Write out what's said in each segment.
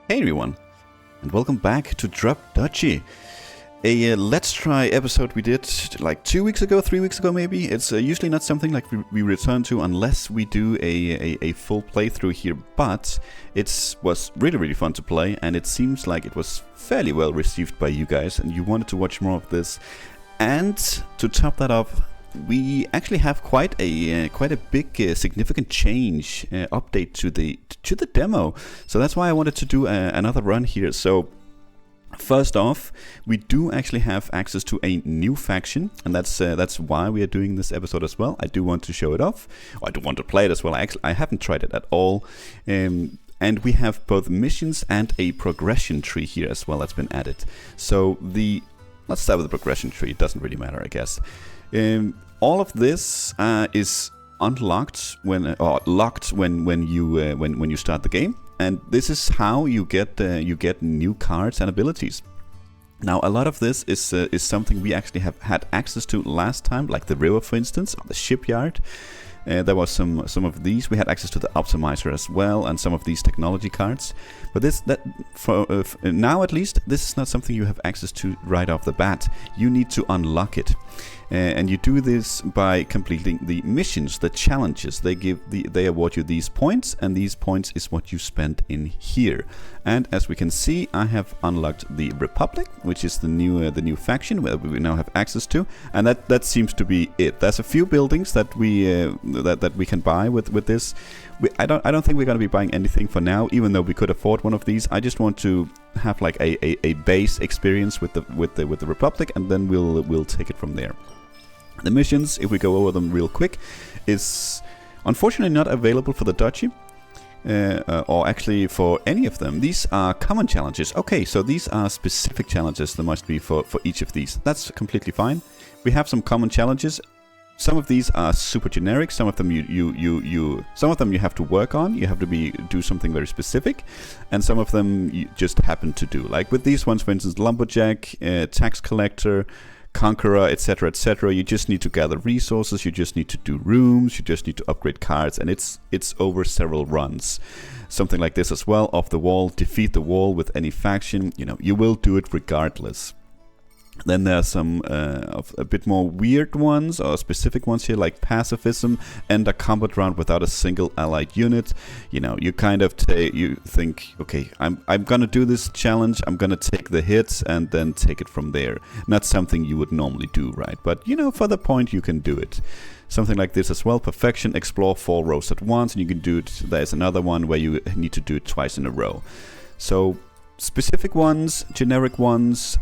Hey everyone, and welcome back to Duchy. A Let's Try episode we did like 2 weeks ago, 3 weeks ago maybe. It's usually not something like we return to unless we do a full playthrough here, but it was really fun to play, and it seems like it was fairly well received by you guys, and you wanted to watch more of this. And to top that off, we actually have quite a big significant change update to the demo, so that's why I wanted to do another run here. So first off, we do actually have access to a new faction, and that's why we are doing this episode as well. I do want to show it off. I do want to play it as well. I haven't tried it at all. And we have both missions and a progression tree here as well that's been added. So let's start with the progression tree. It doesn't really matter, I guess. All of this is unlocked locked when you start the game, and this is how you get new cards and abilities. Now, a lot of this is something we actually have had access to last time, like the river, for instance, or the shipyard. There was some of these. We had access to the optimizer as well, and some of these technology cards. But for now at least, this is not something you have access to right off the bat. You need to unlock it, and you do this by completing the missions, the challenges. They award you these points, and these points is what you spend in here. And as we can see, I have unlocked the Republic, which is the new faction where we now have access to, and that seems to be it. There's a few buildings that we can buy with this. I don't think we're going to be buying anything for now, even though we could afford one of these. I just want to have like a base experience with the Republic, and then we'll take it from there. The missions, if we go over them real quick, is unfortunately not available for the Duchy. Or actually for any of them. These are common challenges. Okay, so these are specific challenges there must be for each of these. That's completely fine. We have some common challenges. Some of these are super generic. Some of them some of them you have to work on. You have to do something very specific, and some of them you just happen to do. Like with these ones, for instance, lumberjack, tax collector, conqueror, etc., etc. You just need to gather resources, you just need to do rooms, you just need to upgrade cards, and it's over several runs. Something like this as well. Off the wall, defeat the wall with any faction. You will do it regardless. Then there are some of a bit more weird ones, or specific ones here, like pacifism, end a combat round without a single allied unit. You kind of you think, okay, I'm gonna do this challenge, I'm gonna take the hits and then take it from there. Not something you would normally do, right? But for the point, you can do it. Something like this as well. Perfection, explore 4 rows at once, and you can do it. There's another one where you need to do it twice in a row. So specific ones, generic ones.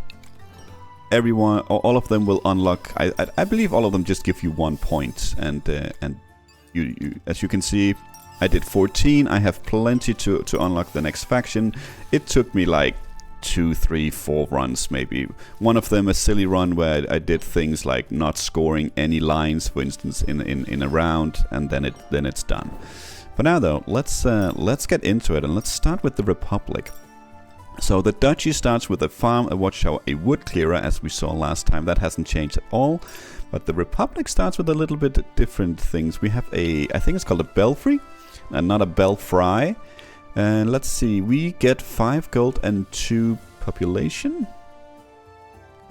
Everyone, or all of them will unlock. I believe all of them just give you 1 point, and you as you can see, I did 14. I have plenty to unlock the next faction. It took me like 2, 3, 4 runs maybe. One of them a silly run where I did things like not scoring any lines, for instance, in a round, and then it's done. For now though, let's get into it, and let's start with the Republic. So the Duchy starts with a farm, a watchtower, a wood clearer, as we saw last time. That hasn't changed at all. But the Republic starts with a little bit different things. We have I think it's called a belfry, and not a belfry. And let's see, we get 5 gold and 2 population,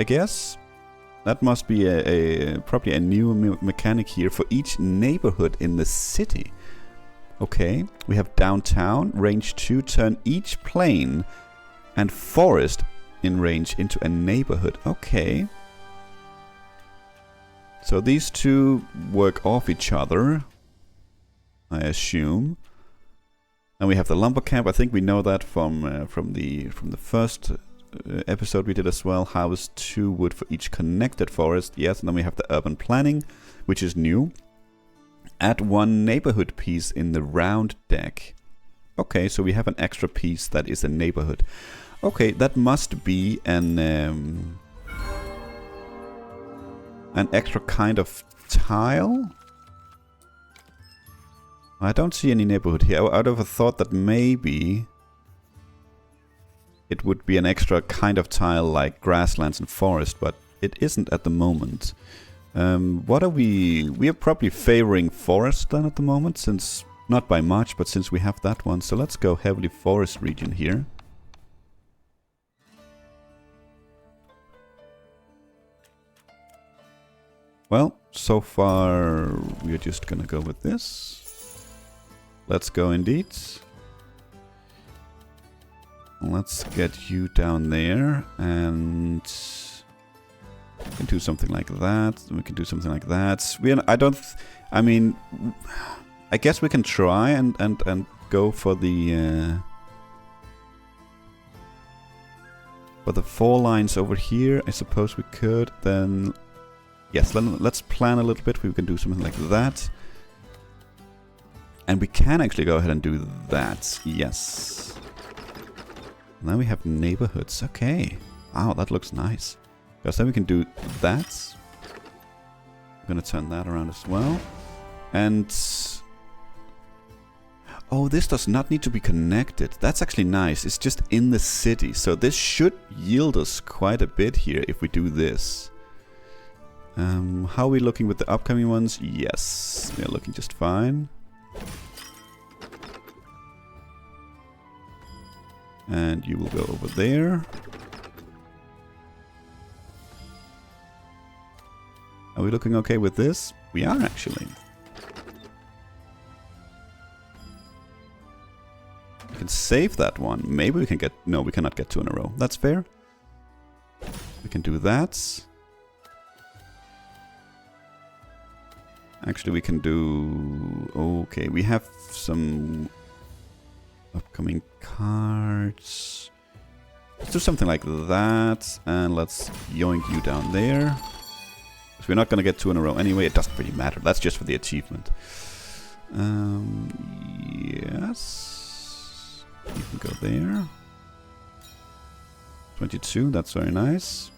I guess. That must be probably a new mechanic here for each neighborhood in the city. Okay, we have downtown, range 2, turn each plain and forest in range into a neighborhood. Okay. So these two work off each other, I assume. And we have the lumber camp. I think we know that from the first episode we did as well. House 2 wood for each connected forest. Yes, and then we have the urban planning, which is new. Add 1 neighborhood piece in the round deck. Okay, so we have an extra piece that is a neighborhood. Okay, that must be an extra kind of tile. I don't see any neighborhood here. I would have thought that maybe it would be an extra kind of tile like grasslands and forest, but it isn't at the moment. What are we? We are probably favoring forest then at the moment, since not by much, but since we have that one. So let's go heavily forest region here. Well, so far we're just gonna go with this. Let's go indeed. Let's get you down there, and we can do something like that. We can do something like that. I mean, I guess we can try and go for the 4 lines over here. I suppose we could then. Yes, let's plan a little bit. We can do something like that. And we can actually go ahead and do that. Yes. Now we have neighborhoods. Okay. Wow, that looks nice. Because then we can do that. I'm going to turn that around as well. And... oh, this does not need to be connected. That's actually nice. It's just in the city. So this should yield us quite a bit here if we do this. How are we looking with the upcoming ones? Yes, we are looking just fine. And you will go over there. Are we looking okay with this? We are actually. We can save that one. Maybe we can get... no, we cannot get 2 in a row. That's fair. We can do that. Actually, we can do... okay, we have some upcoming cards. Let's do something like that. And let's yoink you down there. Because we're not going to get 2 in a row anyway. It doesn't really matter. That's just for the achievement. Yes. You can go there. 22, that's very nice.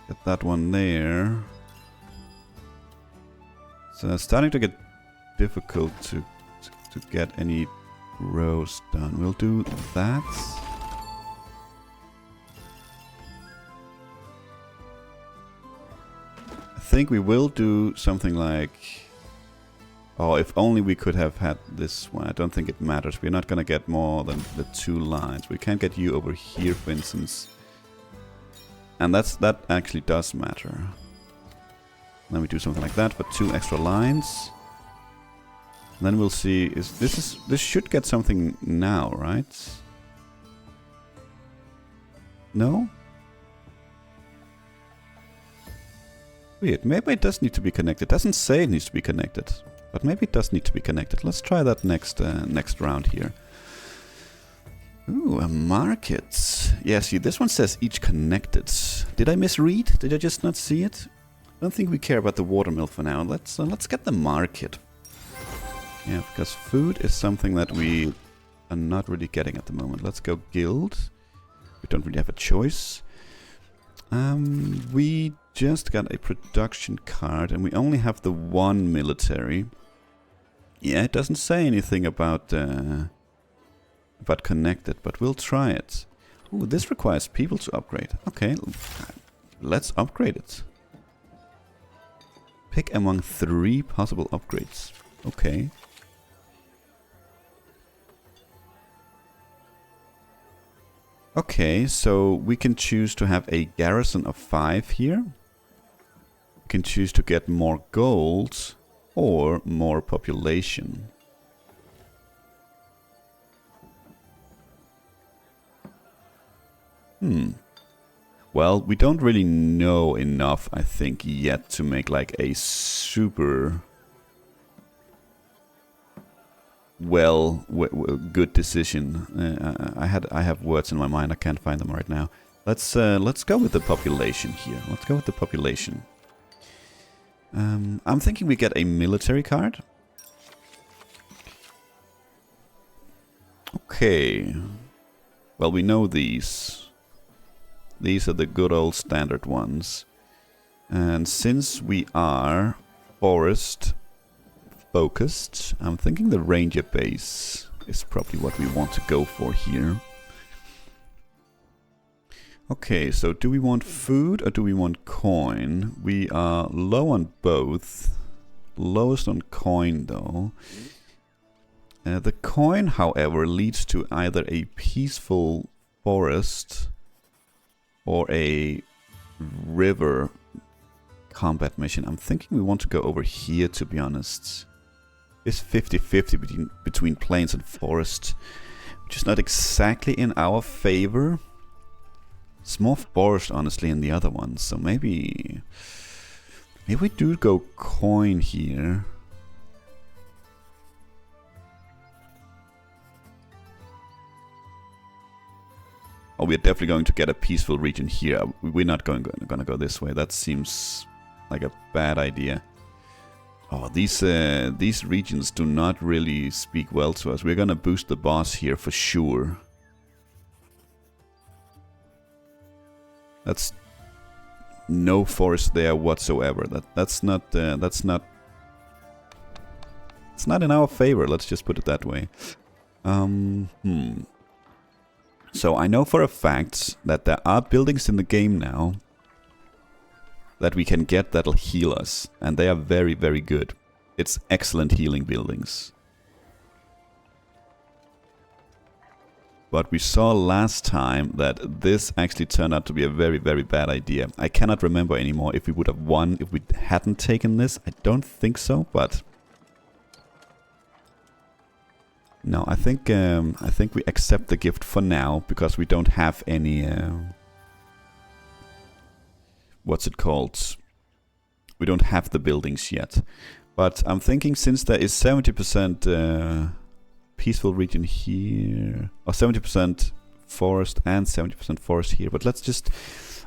Get that one there. So it's starting to get difficult to get any rows done. We'll do that. I think we will do something like... oh, if only we could have had this one. I don't think it matters. We're not going to get more than the 2 lines. We can't get you over here, for instance. And that actually does matter. Then we do something like that for 2 extra lines. And then we'll see. This should get something now, right? No? Weird. Maybe it does need to be connected. It doesn't say it needs to be connected, but maybe it does need to be connected. Let's try that next round here. Ooh, a market. Yeah, see, this one says each connected. Did I misread? Did I just not see it? I don't think we care about the watermill for now. Let's get the market. Yeah, because food is something that we are not really getting at the moment. Let's go guild. We don't really have a choice. We just got a production card and we only have the 1 military. Yeah, it doesn't say anything about connected, but we'll try it. Ooh, this requires people to upgrade. Okay, let's upgrade it. Pick among 3 possible upgrades. Okay. Okay, so we can choose to have a garrison of 5 here. We can choose to get more gold or more population. Well, we don't really know enough, I think, yet to make like a super good decision. I have words in my mind. I can't find them right now. Let's go with the population here. Let's go with the population. I'm thinking we get a military card. Okay. Well, we know these. These are the good old standard ones. And since we are forest focused, I'm thinking the ranger base is probably what we want to go for here. Okay, so do we want food or do we want coin? We are low on both. Lowest on coin though. The coin, however, leads to either a peaceful forest or a river combat mission. I'm thinking we want to go over here, to be honest. It's 50-50 between plains and forest, which is not exactly in our favor. It's more forest, honestly, in the other ones. So maybe we do go coin here. Oh, we're definitely going to get a peaceful region here. We're not going to go this way. That seems like a bad idea. Oh, these regions do not really speak well to us. We're going to boost the boss here for sure. That's no forest there whatsoever. That's not it's not in our favor. Let's just put it that way. So I know for a fact that there are buildings in the game now that we can get that'll heal us, and they are very, very good. It's excellent healing buildings. But we saw last time that this actually turned out to be a very, very bad idea. I cannot remember anymore if we would have won if we hadn't taken this. I don't think so, but no, I think we accept the gift for now because we don't have any what's it called? We don't have the buildings yet. But I'm thinking since there is 70% peaceful region here, or 70% forest and 70% forest here, but let's just,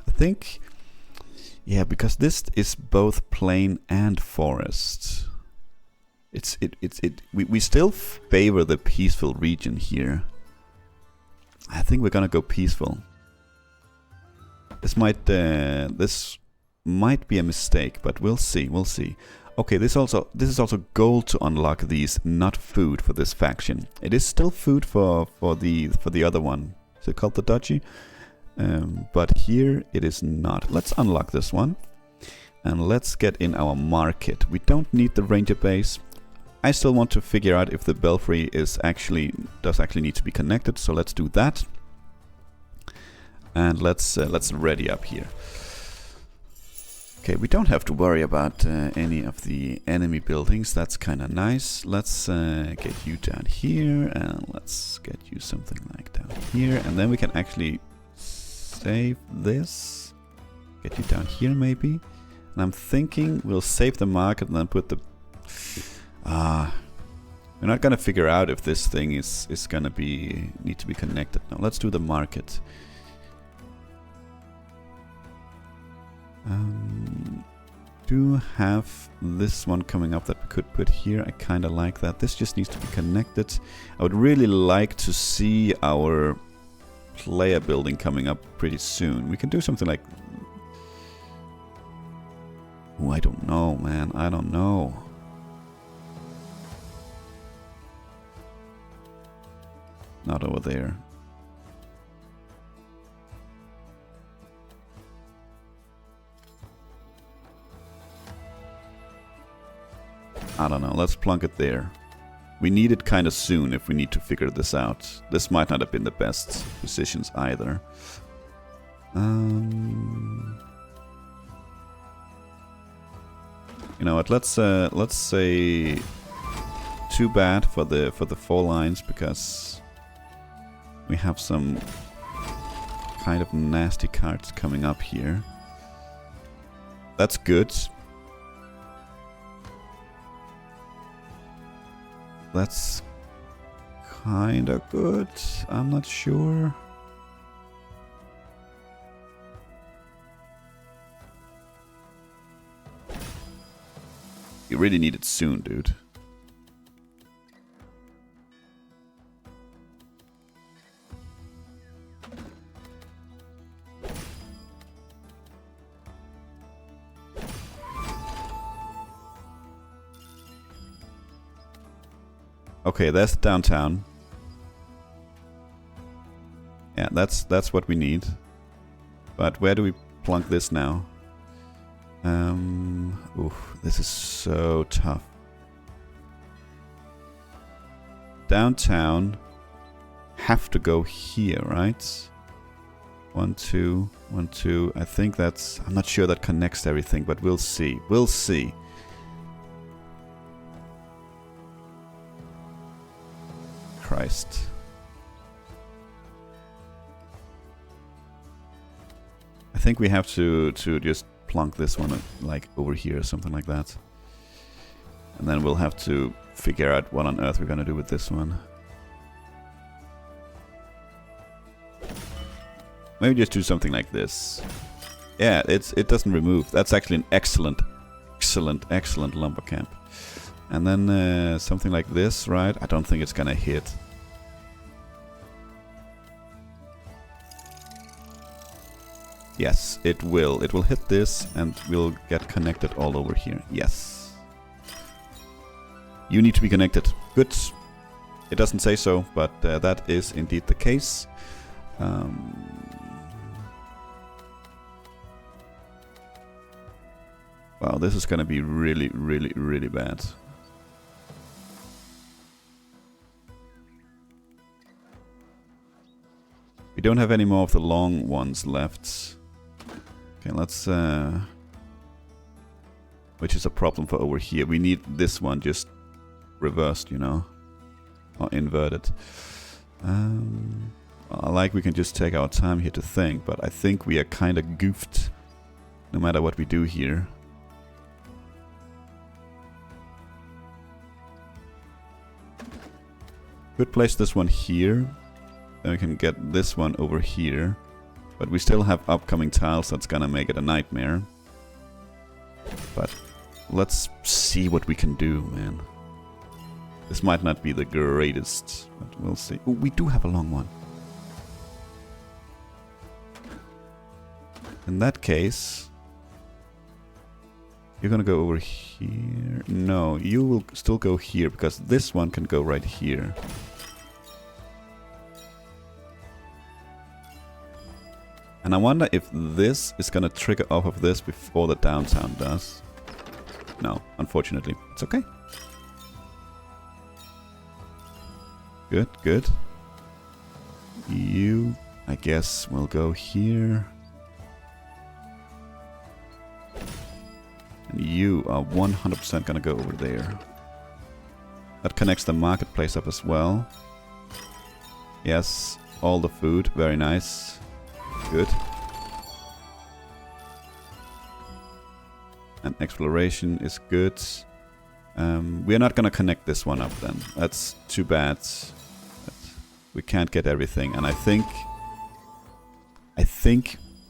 I think, yeah, because this is both plain and forest. We still favor the peaceful region here. I think we're gonna go peaceful. This might be a mistake, but we'll see. We'll see. Okay, this is also gold to unlock these, not food for this faction. It is still food for the other one. Is it called the Duchy? But here it is not. Let's unlock this one, and let's get in our market. We don't need the ranger base. I still want to figure out if the belfry does actually need to be connected. So let's do that, and let's ready up here. Okay, we don't have to worry about any of the enemy buildings. That's kind of nice. Let's get you down here, and let's get you something like down here, and then we can actually save this. Get you down here maybe. And I'm thinking we'll save the market and then put the... we're not gonna figure out if this thing is gonna need to be connected. No, let's do the market. Do have this one coming up that we could put here. I kind of like that. This just needs to be connected. I would really like to see our player building coming up pretty soon. We can do something like... Oh, I don't know, man. I don't know. Not over there. I don't know, let's plunk it there. We need it kind of soon if we need to figure this out. This might not have been the best positions either. You know what, let's say too bad for the 4 lines, because we have some kind of nasty cards coming up here. That's good. That's kinda good. I'm not sure. You really need it soon, dude. Okay, that's downtown. Yeah, that's what we need. But where do we plunk this now? Oof, this is so tough. Downtown have to go here, right? 1, 2, 1, 2. I think that's... I'm not sure that connects everything, but we'll see. We'll see. Christ. I think we have to just plonk this one like over here or something like that. And then we'll have to figure out what on earth we're gonna do with this one. Maybe just do something like this. Yeah, it doesn't remove. That's actually an excellent lumber camp. And then something like this, right? I don't think it's gonna hit. Yes, it will. It will hit this and we'll get connected all over here. Yes. You need to be connected. Good. It doesn't say so, but that is indeed the case. Wow, this is gonna be really, really, really bad. We don't have any more of the long ones left. Okay, let's... which is a problem for over here. We need this one just reversed, you know. Or inverted. I like we can just take our time here to think, but I think we are kind of goofed no matter what we do here. Could place this one here. Then we can get this one over here. But we still have upcoming tiles that's gonna make it a nightmare. But let's see what we can do, man. This might not be the greatest, but we'll see. Oh, we do have a long one. In that case, you're gonna go over here. No, you will still go here because this one can go right here. And I wonder if this is gonna trigger off of this before the downtown does. No, unfortunately. It's okay. Good, good. You, I guess, will go here. And you are 100% gonna go over there. That connects the marketplace up as well. Yes, all the food, very nice. Good. And exploration is good. We are not gonna connect this one up then. That's too bad. But we can't get everything, and I think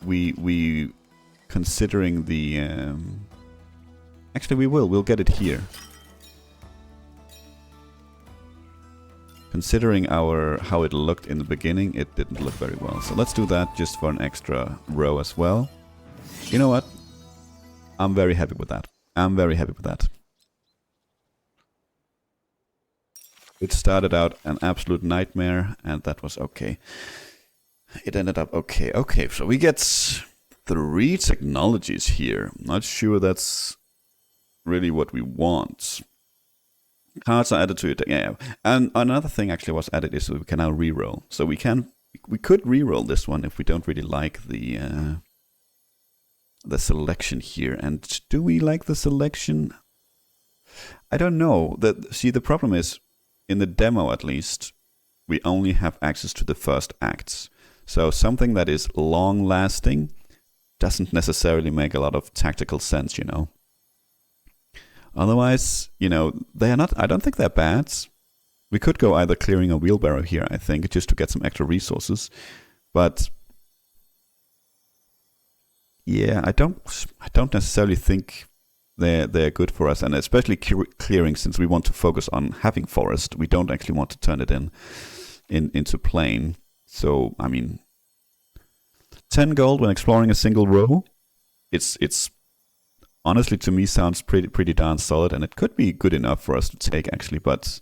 we considering the actually we'll get it here. Considering how it looked in the beginning, it didn't look very well. So let's do that just for an extra row as well. You know what? I'm very happy with that. I'm very happy with that. It started out an absolute nightmare, and that was okay. It ended up okay. Okay, so we get 3 technologies here. Not sure that's really what we want. Cards are added to it. Yeah, and another thing actually was added is we can now reroll. So we could reroll this one if we don't really like the selection here. And do we like the selection? I don't know. See, the problem is in the demo at least we only have access to the first acts. So something that is long lasting doesn't necessarily make a lot of tactical sense, you know. Otherwise, you know, they are not, I don't think they're bad. We could go either clearing a wheelbarrow here, I think, just to get some extra resources. But yeah, I don't necessarily think they're good for us, and especially clearing, since we want to focus on having forest. We don't actually want to turn it into plain. So, I mean, 10 gold when exploring a single row. It's honestly, to me, sounds pretty darn solid, and it could be good enough for us to take actually. But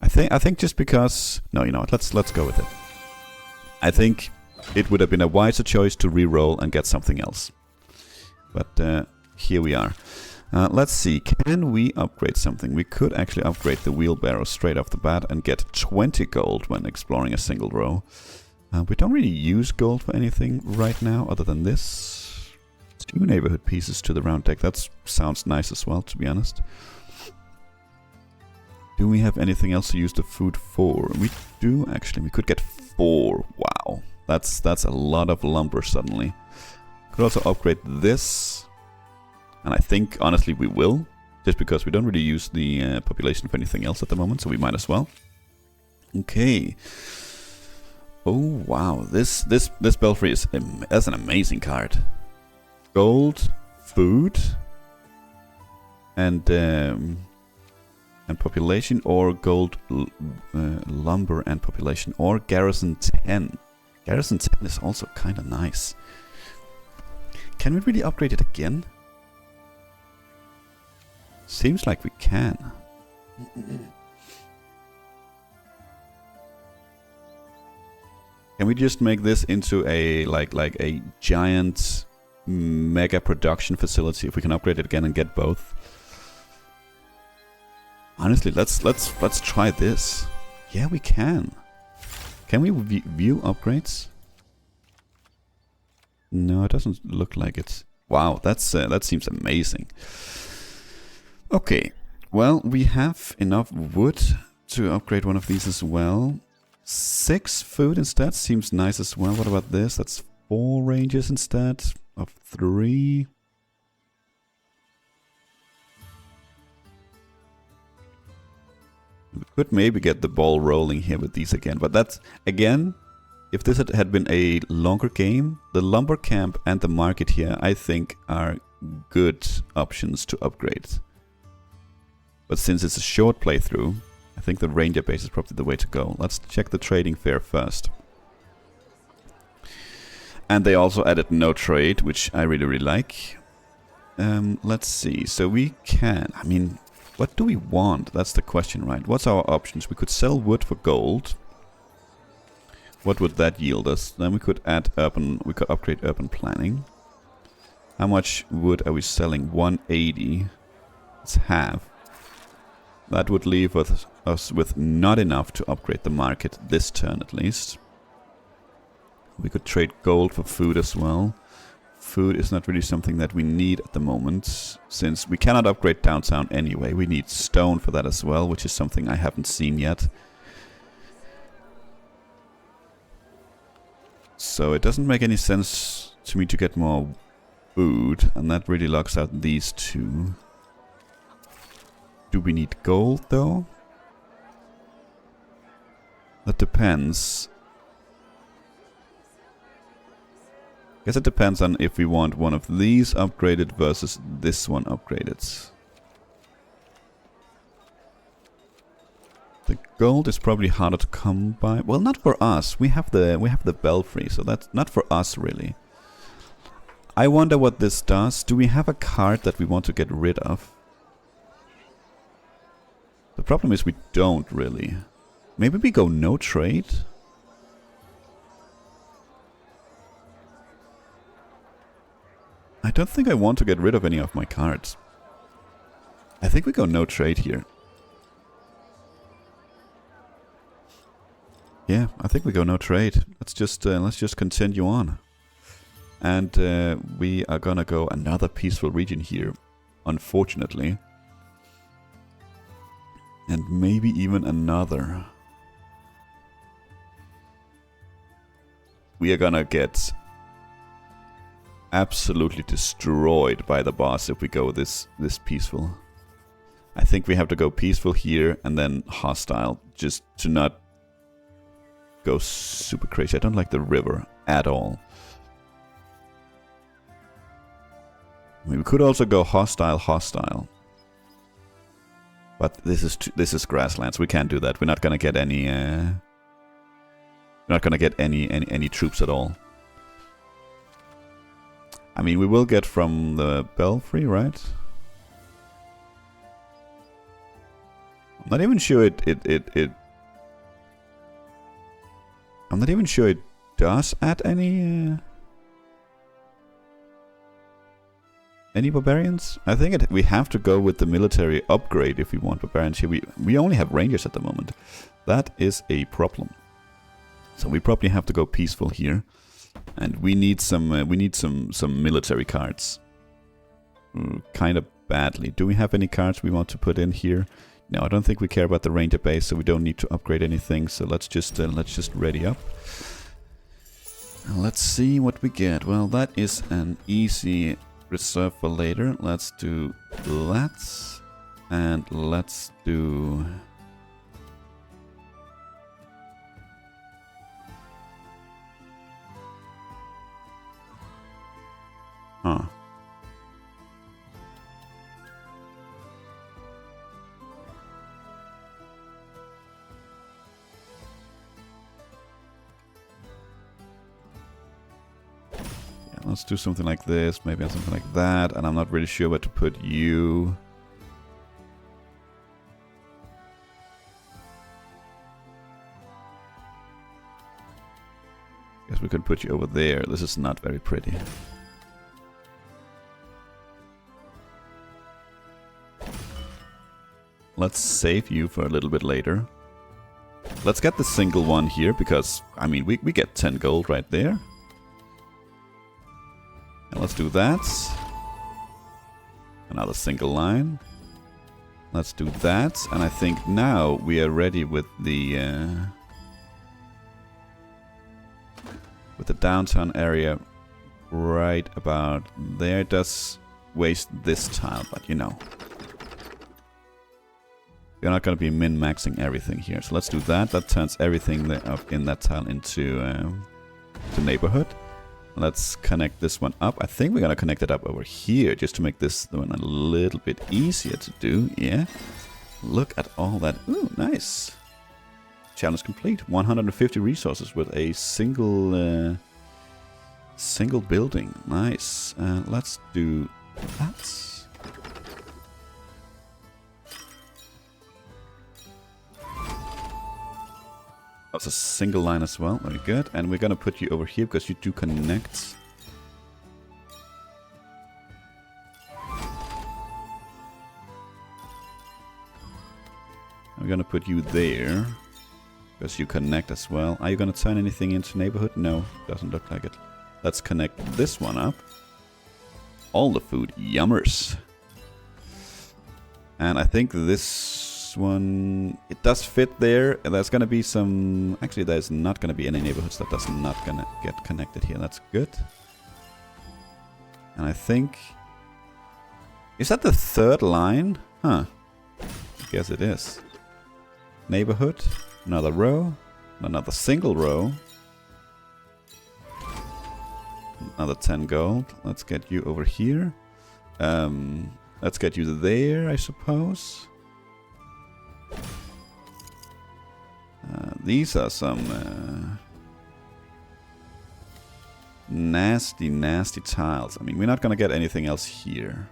I think just because, no, you know what? Let's go with it. I think it would have been a wiser choice to re-roll and get something else. But here we are. Let's see. Can we upgrade something? We could actually upgrade the wheelbarrow straight off the bat and get 20 gold when exploring a single row. We don't really use gold for anything right now other than this. 2 neighborhood pieces to the round deck. That sounds nice as well, to be honest. Do we have anything else to use the food for? We do, actually. We could get 4. Wow. That's a lot of lumber suddenly. Could also upgrade this. And I think, honestly, we will. Just because we don't really use the population for anything else at the moment, so we might as well. Okay. Oh, wow. This belfry is that's an amazing card. Gold, food, and population, or gold, lumber and population, or garrison 10. Garrison 10 is also kind of nice. Can we really upgrade it again? Seems like we can. Can we just make this into a like a giant mega production facility if we can upgrade it again and get both? Honestly, let's try this. Yeah, we can. Can we view upgrades? No, it doesn't look like it. Wow, that seems amazing. Okay, well, we have enough wood to upgrade one of these as well. 6 food instead seems nice as well. What about this? That's 4 ranges instead of 3. We could maybe get the ball rolling here with these again, but that's, again, if this had been a longer game, the lumber camp and the market here, I think, are good options to upgrade. But since it's a short playthrough, I think the ranger base is probably the way to go. Let's check the trading fair first. And they also added no trade, which I really like. Let's see. So we can, I mean, what do we want? That's the question, right? What's our options? We could sell wood for gold. What would that yield us? Then we could add urban, we could upgrade urban planning. How much wood are we selling? 180. It's half. That would leave us with not enough to upgrade the market this turn at least. We could trade gold for food as well. Food is not really something that we need at the moment, since we cannot upgrade downtown anyway. We need stone for that as well, which is something I haven't seen yet. So it doesn't make any sense to me to get more food, and that really locks out these 2. Do we need gold though? That depends. Guess it depends on if we want one of these upgraded versus this one upgraded. The gold is probably harder to come by. Well, not for us. We have the belfry, so that's not for us really. I wonder what this does. Do we have a card that we want to get rid of? The problem is we don't really. Maybe we go no trade? I don't think I want to get rid of any of my cards. I think we go no trade here. Yeah, I think we go no trade. Let's just continue on. And we are gonna go another peaceful region here, unfortunately. And maybe even another. We are gonna get absolutely destroyed by the boss if we go this peaceful. I think we have to go peaceful here and then hostile, just to not go super crazy. I don't like the river at all. I mean, we could also go hostile. But this is grasslands. We can't do that. We're not gonna get any. We're not gonna get any troops at all. I mean, we will get from the belfry, right? I'm not even sure I'm not even sure it does add any barbarians. I think we have to go with the military upgrade if we want barbarians here. We only have rangers at the moment. That is a problem. So we probably have to go peaceful here. And we need some military cards. Kind of badly. Do we have any cards we want to put in here? No, I don't think we care about the ranger base, so we don't need to upgrade anything. So let's just ready up. Let's see what we get. Well, that is an easy reserve for later. Let's do that. And let's do... Huh. Let's do something like this, maybe something like that, and I'm not really sure where to put you. Guess we could put you over there. This is not very pretty. Let's save you for a little bit later. Let's get the single one here, because, I mean, we get 10 gold right there. And let's do that. Another single line. Let's do that. And I think now we are ready with the downtown area right about there. It does waste this tile, but you know. We're not going to be min-maxing everything here. So let's do that. That turns everything up in that tile into neighborhood. Let's connect this one up. I think we're going to connect it up over here just to make this one a little bit easier to do. Yeah. Look at all that. Ooh, nice. Challenge complete. 150 resources with a single building. Nice. Let's do that. That's a single line as well. Very good. And we're going to put you over here because you do connect. And we're going to put you there because you connect as well. Are you going to turn anything into neighborhood? No, doesn't look like it. Let's connect this one up. All the food. Yummers. And I think this one, it does fit there. There's gonna be some, actually there's not gonna be any neighborhoods that does not gonna get connected here. That's good. And I think, is that the third line? Huh, I guess it is. Neighborhood, another row, another single row, another 10 gold. Let's get you over here. Let's get you there, I suppose. These are some nasty, nasty tiles. I mean, we're not gonna get anything else here.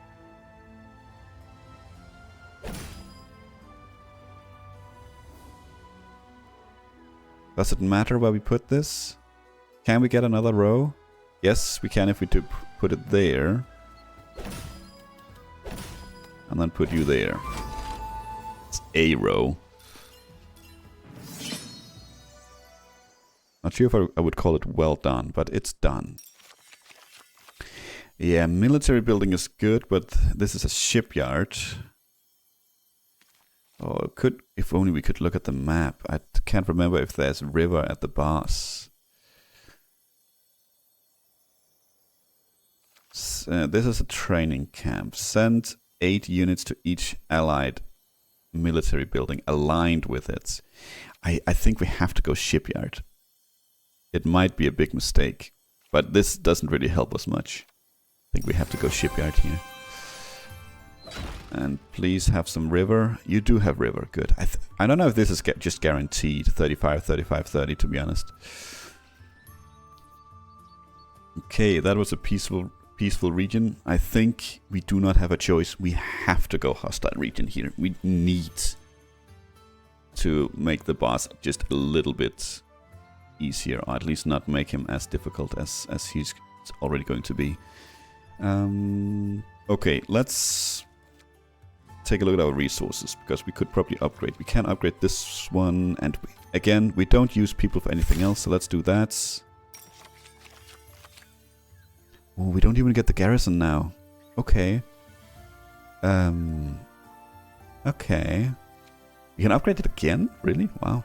Does it matter where we put this? Can we get another row? Yes, we can if we put it there. And then put you there. It's a row. Not sure if I would call it well done, but it's done. Yeah, military building is good, but this is a shipyard. Oh, if only we could look at the map. I can't remember if there's a river at the boss. This is a training camp. Send 8 units to each allied military building aligned with it. I think we have to go shipyard. It might be a big mistake, but this doesn't really help us much. I think we have to go shipyard here. And please have some river. You do have river, good. I don't know if this is just guaranteed 35, 35, 30 to be honest. Okay, that was a peaceful region. I think we do not have a choice. We have to go hostile region here. We need to make the boss just a little bit easier, or at least not make him as difficult as he's already going to be. Okay, let's take a look at our resources, because we could probably upgrade. We can upgrade this one, and again, we don't use people for anything else, so let's do that. Oh, we don't even get the garrison now. Okay. Okay. You can upgrade it again? Really? Wow.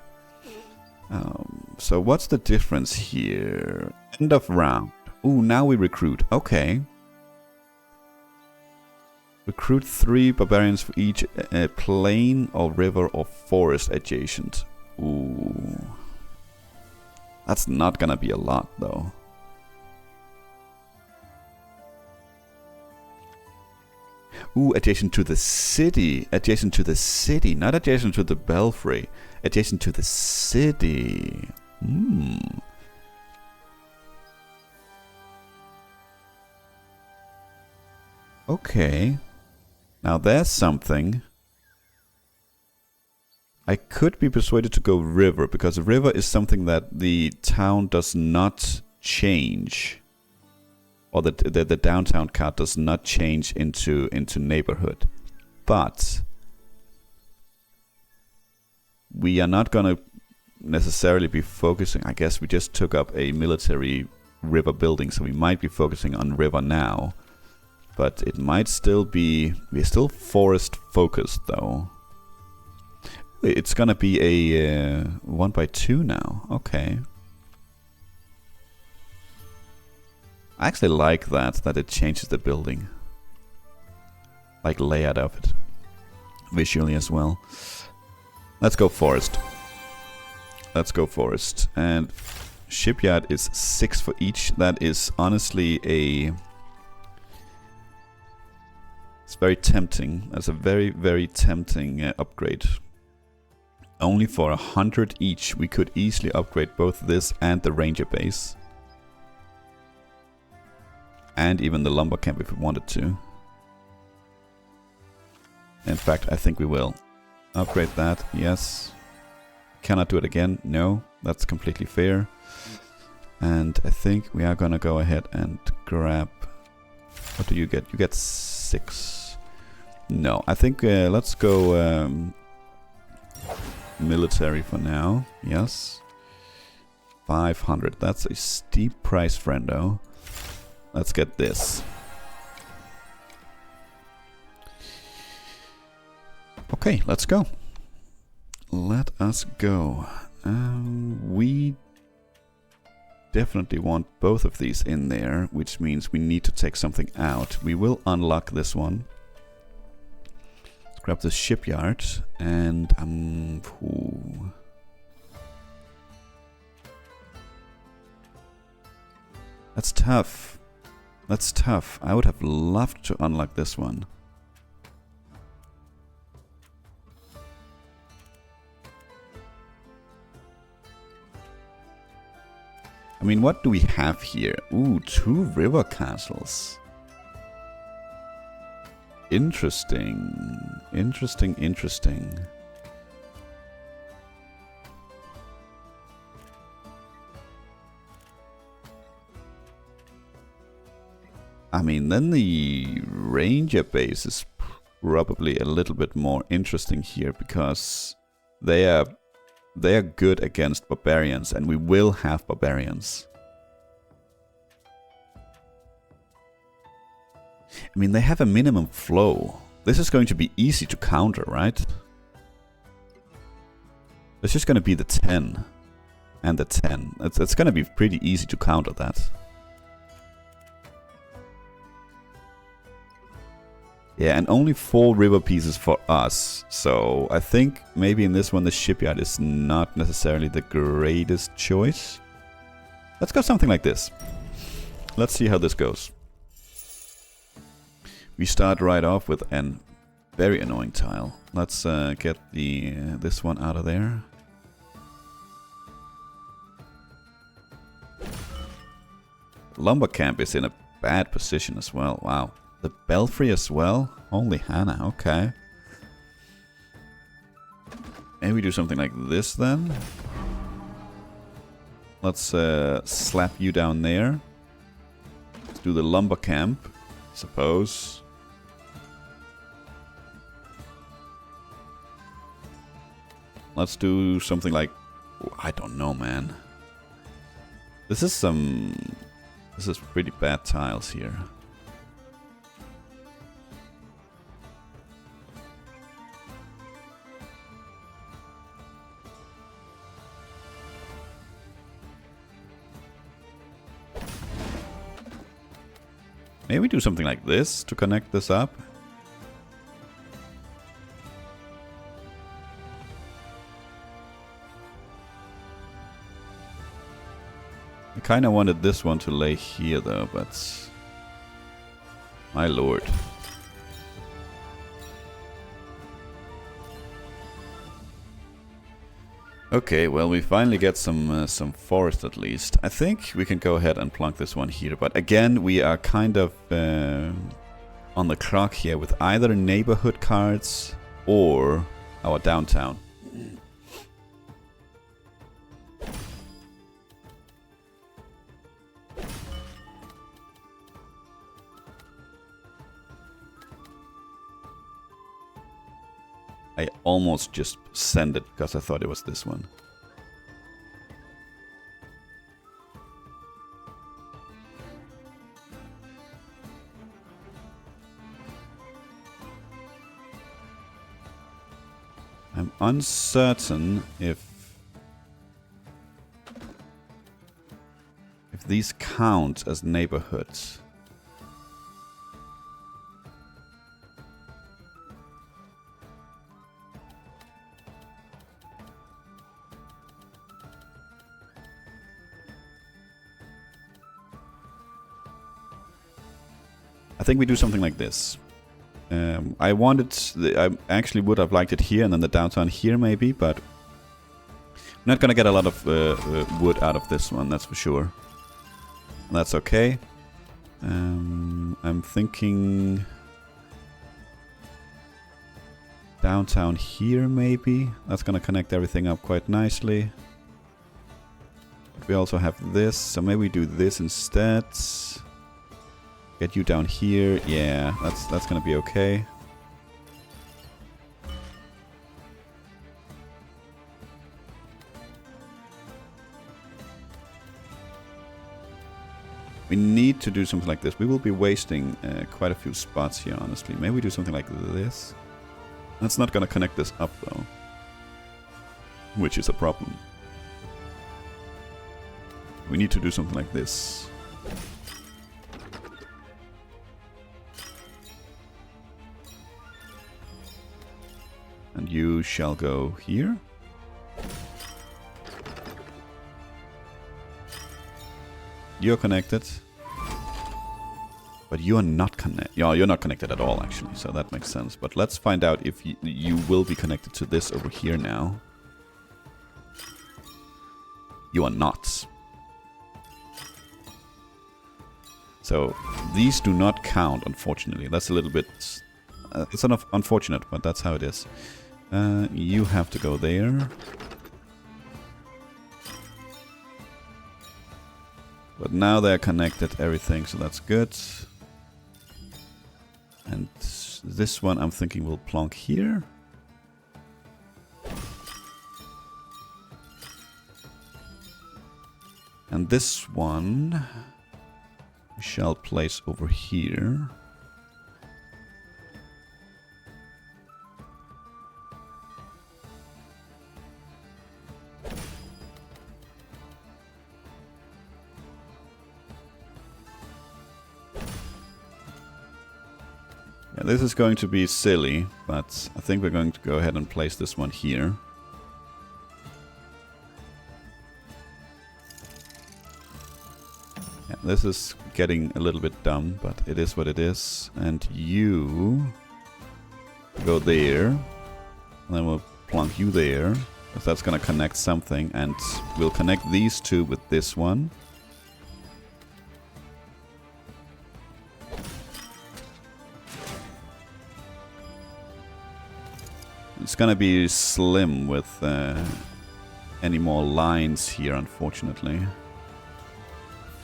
So what's the difference here? End of round. Ooh, now we recruit. Okay. Recruit 3 barbarians for each plain or river or forest adjacent. Ooh. That's not gonna be a lot, though. Ooh, adjacent to the city. Adjacent to the city. Not adjacent to the belfry. Adjacent to the city. Hmm. Okay. Now there's something. I could be persuaded to go river, because a river is something that the town does not change. Or the downtown card does not change into neighborhood. But we are not going to necessarily be focusing. I guess we just took up a military river building, so we might be focusing on river now. But it might still be... We're still forest focused, though. It's going to be a 1x2 now. Okay. I actually like that it changes the building. Like layout of it. Visually as well. Let's go forest. Let's go forest. And shipyard is 6 for each. That is honestly a... It's very tempting. That's a very, very tempting upgrade. Only for 100 each, we could easily upgrade both this and the ranger base. And even the lumber camp if we wanted to. In fact, I think we will. Upgrade that, yes. Cannot do it again, no. That's completely fair. And I think we are gonna go ahead and grab... What do you get? You get 6. No, I think let's go military for now. Yes. 500. That's a steep price, friendo. Let's get this. Okay, let's go. Let us go. We definitely want both of these in there, which means we need to take something out. We will unlock this one. Let's grab the shipyard and ooh. That's tough. That's tough. I would have loved to unlock this one. I mean, what do we have here? Ooh, 2 river castles. Interesting. Interesting, interesting. I mean, then the ranger base is probably a little bit more interesting here, because they are good against barbarians, and we will have barbarians. I mean, they have a minimum flow. This is going to be easy to counter, right? It's just going to be the 10 and the 10. It's going to be pretty easy to counter that. Yeah, and only 4 river pieces for us. So I think maybe in this one the shipyard is not necessarily the greatest choice. Let's go something like this. Let's see how this goes. We start right off with a very annoying tile. Let's get this one out of there. Lumber camp is in a bad position as well. Wow. The belfry as well? Holy Hannah, okay. Maybe do something like this then. Let's slap you down there. Let's do the lumber camp, I suppose. Let's do something like... I don't know, man. This is pretty bad tiles here. Maybe do something like this to connect this up. I kinda wanted this one to lay here though, but... my lord. Okay, well we finally get some forest at least. I think we can go ahead and plunk this one here, but again we are kind of on the clock here with either neighborhood cards or our downtown. I almost just sent it because I thought it was this one. I'm uncertain if these count as neighborhoods. I think we do something like this. I actually would have liked it here and then the downtown here maybe, but I'm not gonna get a lot of wood out of this one, that's for sure. That's okay. I'm thinking downtown here maybe. That's gonna connect everything up quite nicely. But we also have this, so maybe we do this instead. Get you down here. Yeah, that's gonna be okay. We need to do something like this. We will be wasting quite a few spots here, honestly. Maybe we do something like this. That's not gonna connect this up though, which is a problem. We need to do something like this. And you shall go here. You're connected. But you are not connected. Yeah, you're not connected at all, actually. So that makes sense. But let's find out if you will be connected to this over here now. You are not. So these do not count, unfortunately. That's a little bit... it's unfortunate, but that's how it is. You have to go there. But now they're connected, everything, so that's good. And this one I'm thinking will plonk here. And this one we shall place over here. Yeah, this is going to be silly, but I think we're going to go ahead and place this one here. Yeah, this is getting a little bit dumb, but it is what it is. And you go there, and then we'll plonk you there, because that's going to connect something, and we'll connect these two with this one. It's gonna be slim with any more lines here, unfortunately.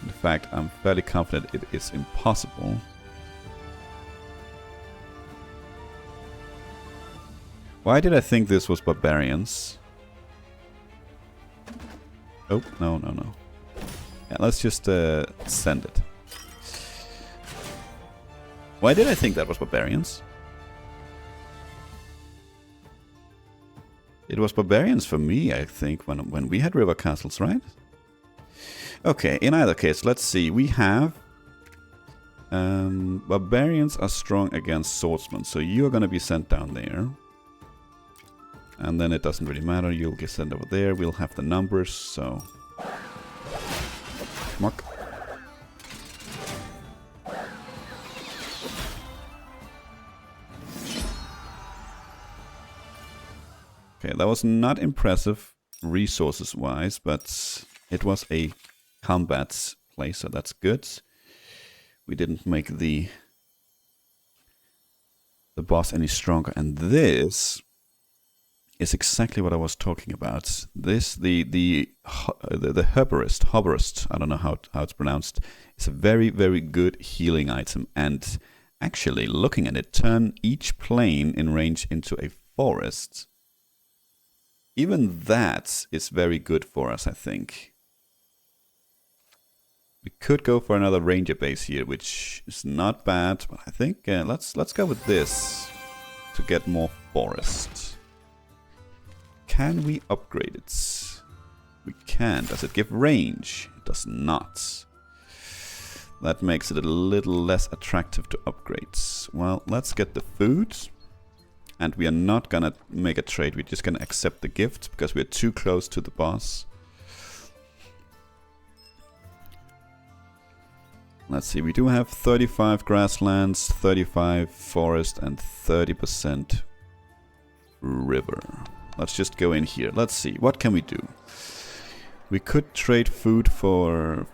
In fact, I'm fairly confident it is impossible. Why did I think this was barbarians? Oh, no, no, no. Yeah, let's just send it. Why did I think that was barbarians? It was barbarians for me, I think, when we had river castles, right? Okay, in either case, let's see. We have... barbarians are strong against swordsmen, so you're gonna be sent down there. And then it doesn't really matter, you'll get sent over there, we'll have the numbers, so... Schmuck. Okay, that was not impressive resources-wise, but it was a combat play, so that's good. We didn't make the boss any stronger, and this is exactly what I was talking about. This, the herborist, I don't know how it's pronounced, is a very, very good healing item, and actually, looking at it, turn each plane in range into a forest. Even that is very good for us, I think. We could go for another ranger base here, which is not bad, but I think let's go with this to get more forest. Can we upgrade it? We can. Does it give range? It does not. That makes it a little less attractive to upgrade. Well, let's get the food. And we are not gonna make a trade, we're just gonna accept the gift because we're too close to the boss. Let's see, we do have 35 grasslands, 35 forest, and 30% river. Let's just go in here. Let's see, what can we do? We could trade food for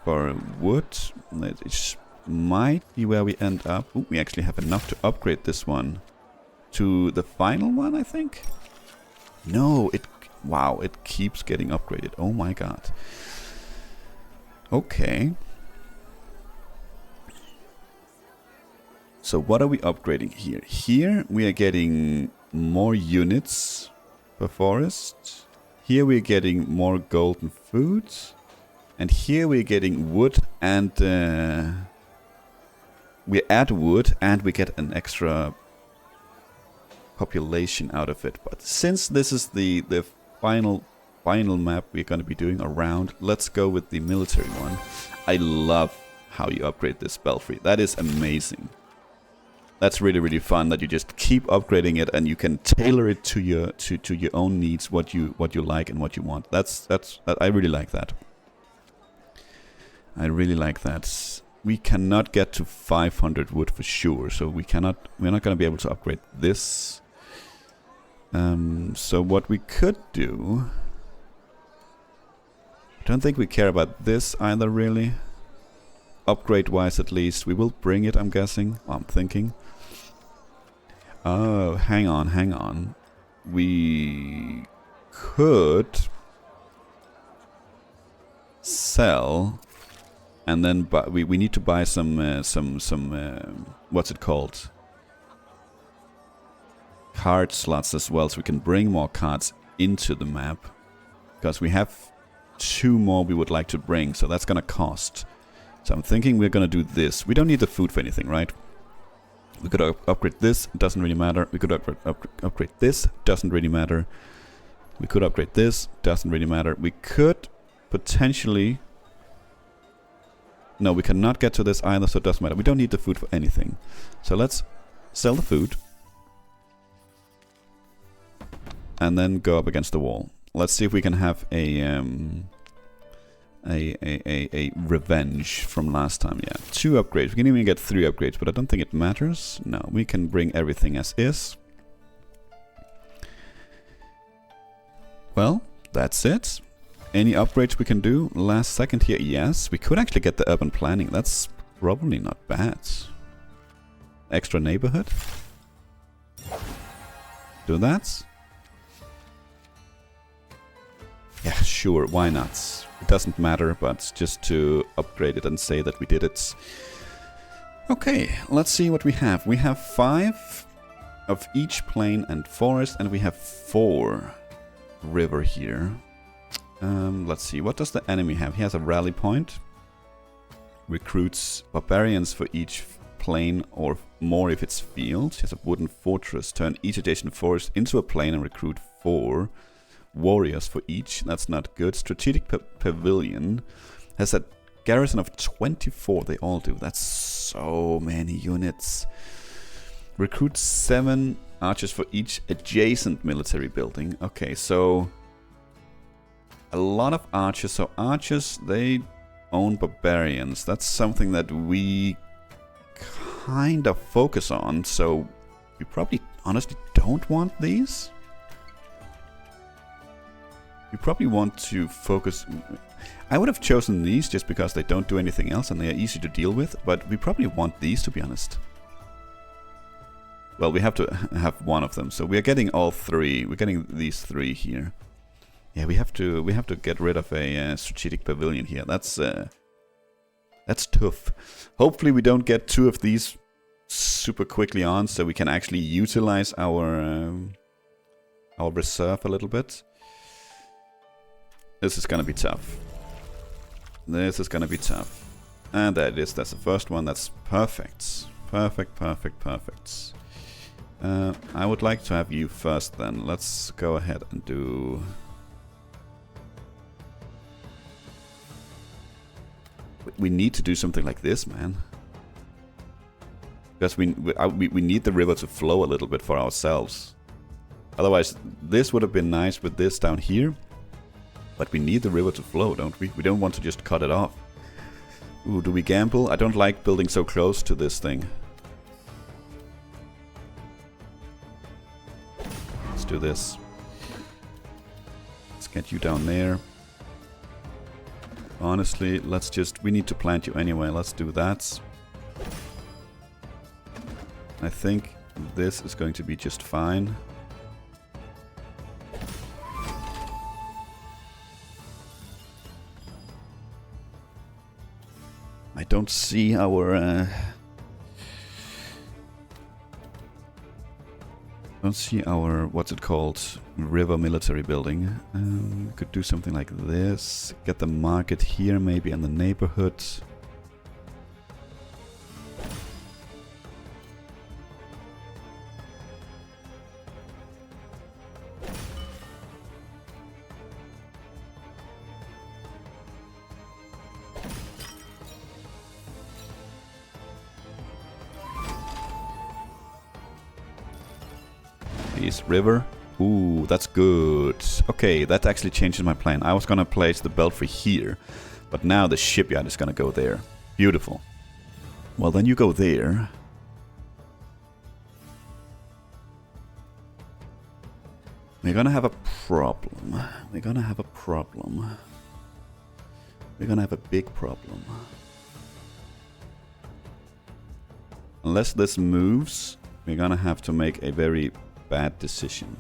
wood. It might be where we end up. Ooh, we actually have enough to upgrade this one to the final one, I think. No, wow, it keeps getting upgraded. Oh my god. Okay. So what are we upgrading here? Here we are getting more units per forest. Here we're getting more golden food. And here we're getting wood and we add wood and we get an extra population out of it. But since this is the final map we're going to be doing around, let's go with the military one. I love how you upgrade this belfry. That is amazing. That's really, really fun that you just keep upgrading it and you can tailor it to your own needs, what you like and what you want. I really like that. I really like that. We cannot get to 500 wood for sure, so we're not going to be able to upgrade this. So what we could do... I don't think we care about this either, really. Upgrade-wise, at least. We will bring it, I'm guessing. I'm thinking. Oh, hang on. We could sell, and then we need to buy some what's it called? Card slots as well, so we can bring more cards into the map. Because we have 2 more we would like to bring, so that's gonna cost. So I'm thinking we're gonna do this. We don't need the food for anything, right? We could upgrade this, it doesn't really matter. We could upgrade this, doesn't really matter. We could upgrade this, doesn't really matter. We could potentially... No, we cannot get to this either, so it doesn't matter. We don't need the food for anything. So let's sell the food. And then go up against the wall. Let's see if we can have a revenge from last time. Yeah, 2 upgrades. We can even get 3 upgrades, but I don't think it matters. No, we can bring everything as is. Well, that's it. Any upgrades we can do last second here? Yes, we could actually get the urban planning. That's probably not bad. Extra neighborhood. Do that. Yeah, sure, why not? It doesn't matter, but just to upgrade it and say that we did it. Okay, let's see what we have. We have 5 of each plain and forest, and we have 4 river here. Let's see, what does the enemy have? He has a rally point. Recruits barbarians for each plane or more if it's field. He has a wooden fortress. Turn each adjacent forest into a plane and recruit 4 warriors for each. That's not good. Strategic pavilion has a garrison of 24. They all do. That's so many units. Recruit 7 archers for each adjacent military building. Okay, so a lot of archers. So archers, they own barbarians. That's something that we kind of focus on. So we probably honestly don't want these. We probably want to focus. I would have chosen these just because they don't do anything else and they are easy to deal with. But we probably want these, to be honest. Well, we have to have one of them. So we are getting all 3. We're getting these 3 here. Yeah, we have to get rid of a strategic pavilion here. That's tough. Hopefully we don't get 2 of these super quickly on, so we can actually utilize our reserve a little bit. This is gonna be tough. This is gonna be tough. And there it is. That's the first one. That's perfect. Perfect. Perfect. Perfect. I would like to have you first. Then let's go ahead and do. We need to do something like this, man. Because we need the river to flow a little bit for ourselves. Otherwise, this would have been nice with this down here. But we need the river to flow, don't we? We don't want to just cut it off. Ooh, do we gamble? I don't like building so close to this thing. Let's do this. Let's get you down there. Honestly, we need to plant you anyway. Let's do that. I think this is going to be just fine. I don't see our what's it called, river military building. We could do something like this. Get the market here, maybe in the neighborhood. River. Ooh, that's good. Okay, that actually changes my plan. I was gonna place the belfry here, but now the shipyard is gonna go there. Beautiful. Well, then you go there. We're gonna have a problem. We're gonna have a problem. We're gonna have a big problem. Unless this moves, we're gonna have to make a very bad decision.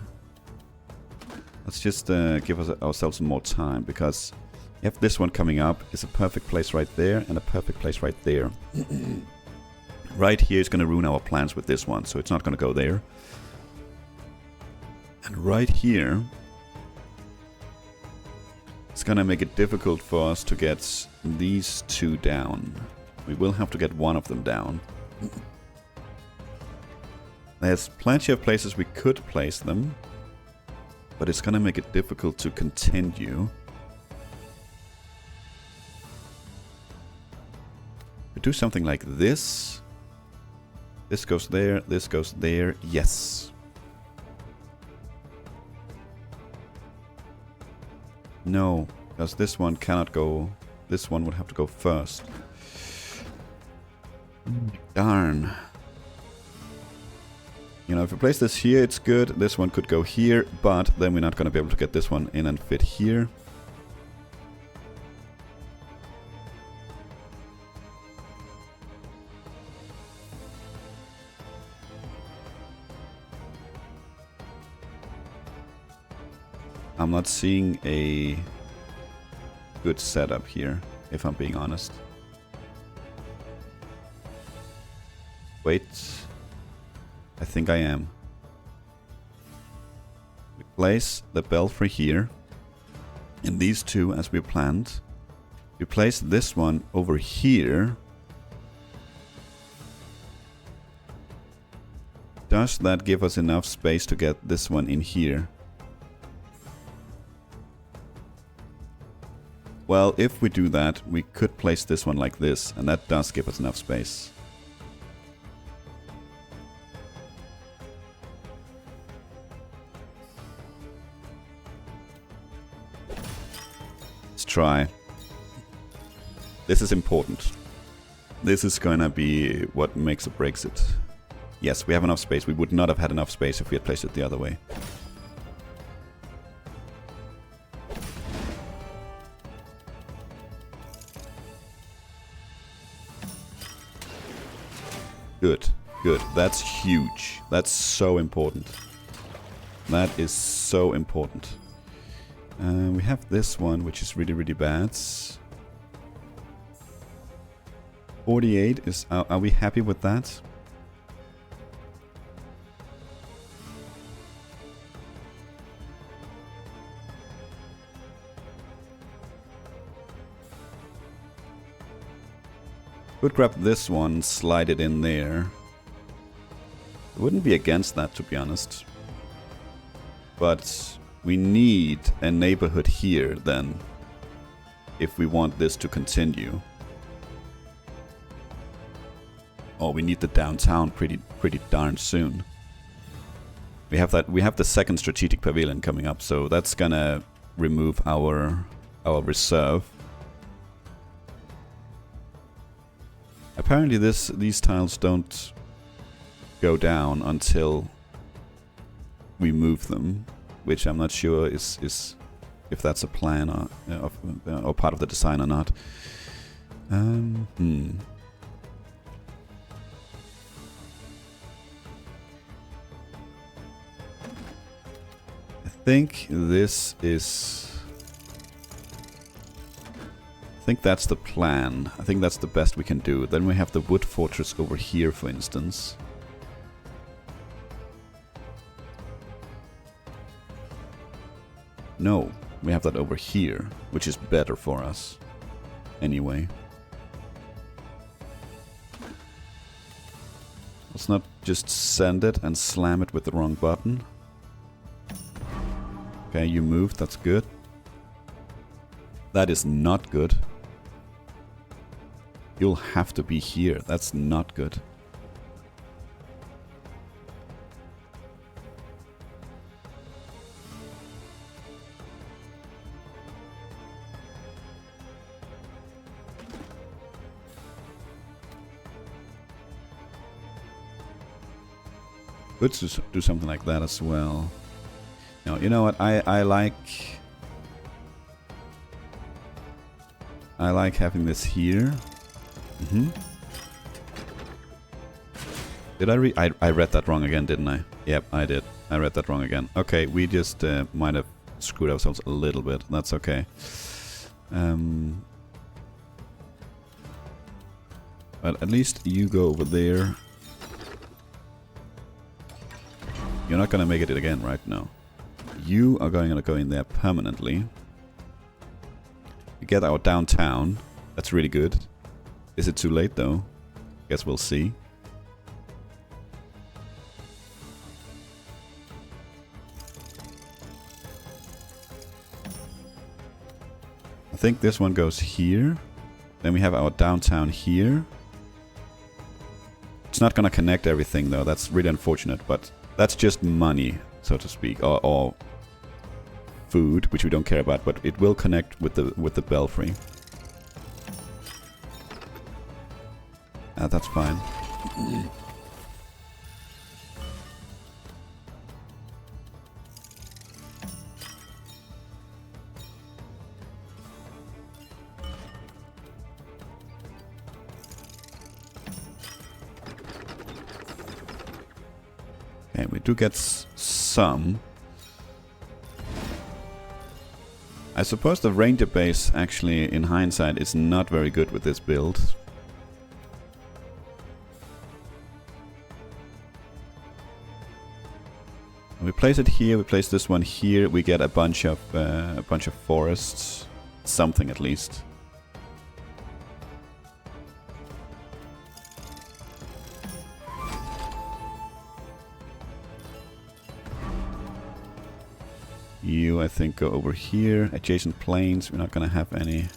Let's just give ourselves some more time, because we have this one coming up. It's a perfect place right there and a perfect place right there. Right here is going to ruin our plans with this one, so it's not going to go there. And right here, it's going to make it difficult for us to get these 2 down. We will have to get one of them down. There's plenty of places we could place them, but it's gonna make it difficult to continue. We do something like this. This goes there, this goes there. Yes. No, because this one cannot go. This one would have to go first. Darn. You know, if we place this here, it's good. This one could go here, but then we're not going to be able to get this one in and fit here. I'm not seeing a good setup here, if I'm being honest. Wait. I think I am. We place the belfry here. in these two as we planned. We place this one over here. Does that give us enough space to get this one in here? Well, if we do that, we could place this one like this, and that does give us enough space. Let's try. This is important. This is gonna be what makes or breaks it. Yes, we have enough space. We would not have had enough space if we had placed it the other way. Good, good. That's huge. That's so important. That is so important. We have this one, which is really, really bad. 48 is... Are we happy with that? Could grab this one, slide it in there. Wouldn't be against that, to be honest. But we need a neighborhood here, then, if we want this to continue. Oh, we need the downtown pretty darn soon. We have that. We have the second strategic pavilion coming up, so that's gonna remove our reserve. Apparently these tiles don't go down until we move them, which I'm not sure is if that's a plan or part of the design or not. I think this is... I think that's the plan. I think that's the best we can do. Then we have the wood fortress over here, for instance. No, we have that over here, which is better for us. Anyway. Let's not just send it and slam it with the wrong button. Okay, you moved, that's good. That is not good. You'll have to be here. That's not good. Good to do something like that as well. No, you know what? I like having this here. Did I read that wrong again, didn't I? Yep, I did. I read that wrong again. Okay, we just might have screwed ourselves a little bit. That's okay. But at least you go over there. You're not gonna make it again right now. You are going to go in there permanently. We get our downtown. That's really good. Is it too late though? Guess we'll see. I think this one goes here. Then we have our downtown here. It's not gonna connect everything though. That's really unfortunate, but that's just money, so to speak, or food, which we don't care about, but it will connect with the belfry. That's fine. Okay, we do get some. I suppose the ranger base, actually, in hindsight, is not very good with this build. We place it here, we place this one here, we get a bunch of forests. Something at least. You, I think, go over here. Adjacent plains, we're not gonna have any.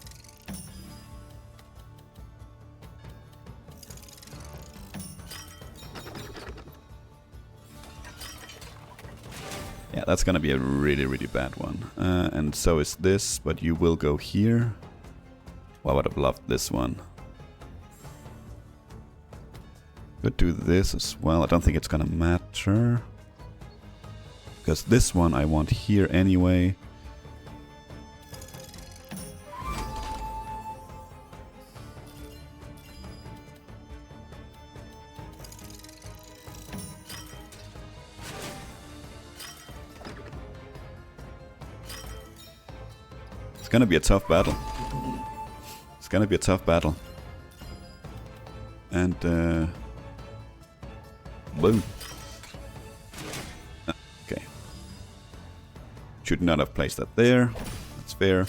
Yeah, that's gonna be a really, really bad one. And so is this, but you will go here. Well, I would have loved this one. Could do this as well. I don't think it's gonna matter. Because this one I want here anyway. It's gonna be a tough battle. It's gonna be a tough battle. And boom. Okay. Should not have placed that there. That's fair.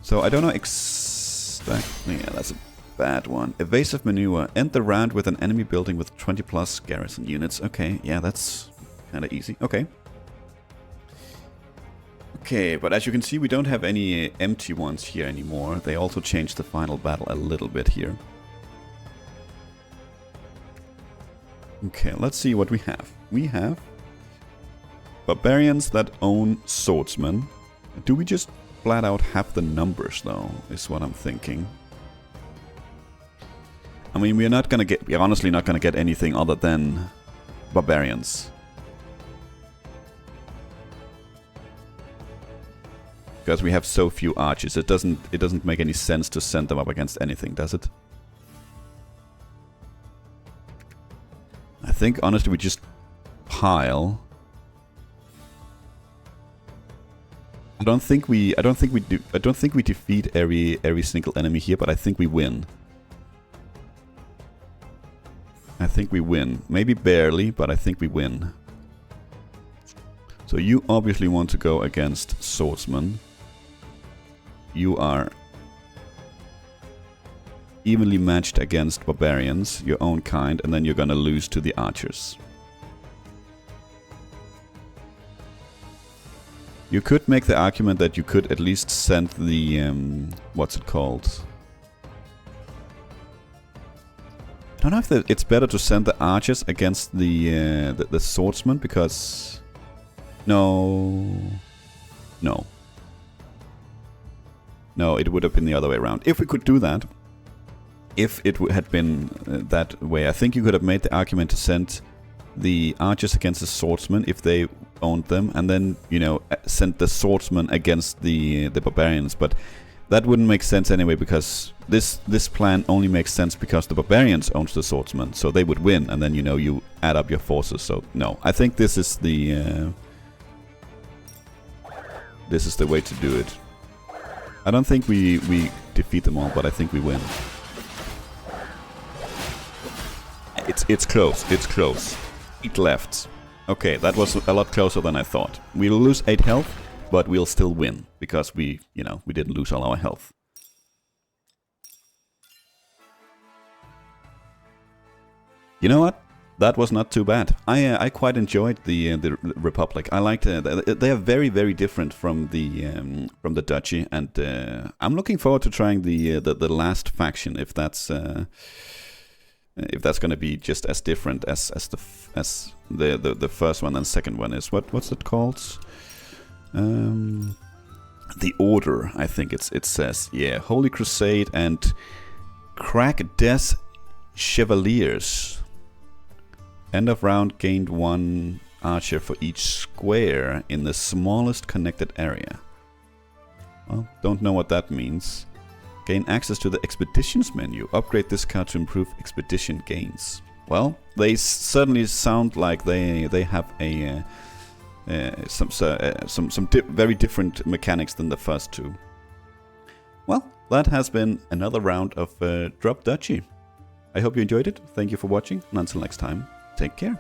So I don't know exactly. Yeah, that's a bad one. Evasive maneuver. End the round with an enemy building with 20 plus garrison units. Okay, yeah, that's kind of easy. Okay. Okay, but as you can see, we don't have any empty ones here anymore. They also changed the final battle a little bit here. Okay, let's see what we have. We have barbarians that own swordsmen. Do we just flat out have the numbers though, is what I'm thinking. I mean, we're honestly not gonna get anything other than barbarians. Because we have so few archers, it doesn't make any sense to send them up against anything, does it? I think honestly we just pile. I don't think we defeat every single enemy here, but I think we win. I think we win. Maybe barely, but I think we win. So you obviously want to go against swordsmen. You are evenly matched against barbarians, your own kind, and then you're gonna lose to the archers. You could make the argument that you could at least send the what's it called? I don't know if it's better to send the archers against the swordsmen, because no, it would have been the other way around. If we could do that, if it had been that way, I think you could have made the argument to send the archers against the swordsmen if they owned them, and then, you know, send the swordsmen against the barbarians. But that wouldn't make sense anyway, because this plan only makes sense because the barbarians owns the swordsmen, so they would win, and then, you know, you add up your forces. So no, I think this is the way to do it. I don't think we defeat them all, but I think we win. It's close. It's close. 8 left. Okay, that was a lot closer than I thought. We'll lose 8 health, but we'll still win because we didn't lose all our health. You know what? That was not too bad. I quite enjoyed the Republic. I liked they are very, very different from the Duchy, and I'm looking forward to trying the last faction, if that's going to be just as different as the first one and second one is. What's it called? The Order, I think it says. Yeah, Holy Crusade and Crack Des Chevaliers. End of round, gained 1 archer for each square in the smallest connected area. Well, don't know what that means. Gain access to the expeditions menu. Upgrade this card to improve expedition gains. Well, they certainly sound like they have a some very different mechanics than the first two. Well, that has been another round of Drop Duchy. I hope you enjoyed it. Thank you for watching, and until next time, take care.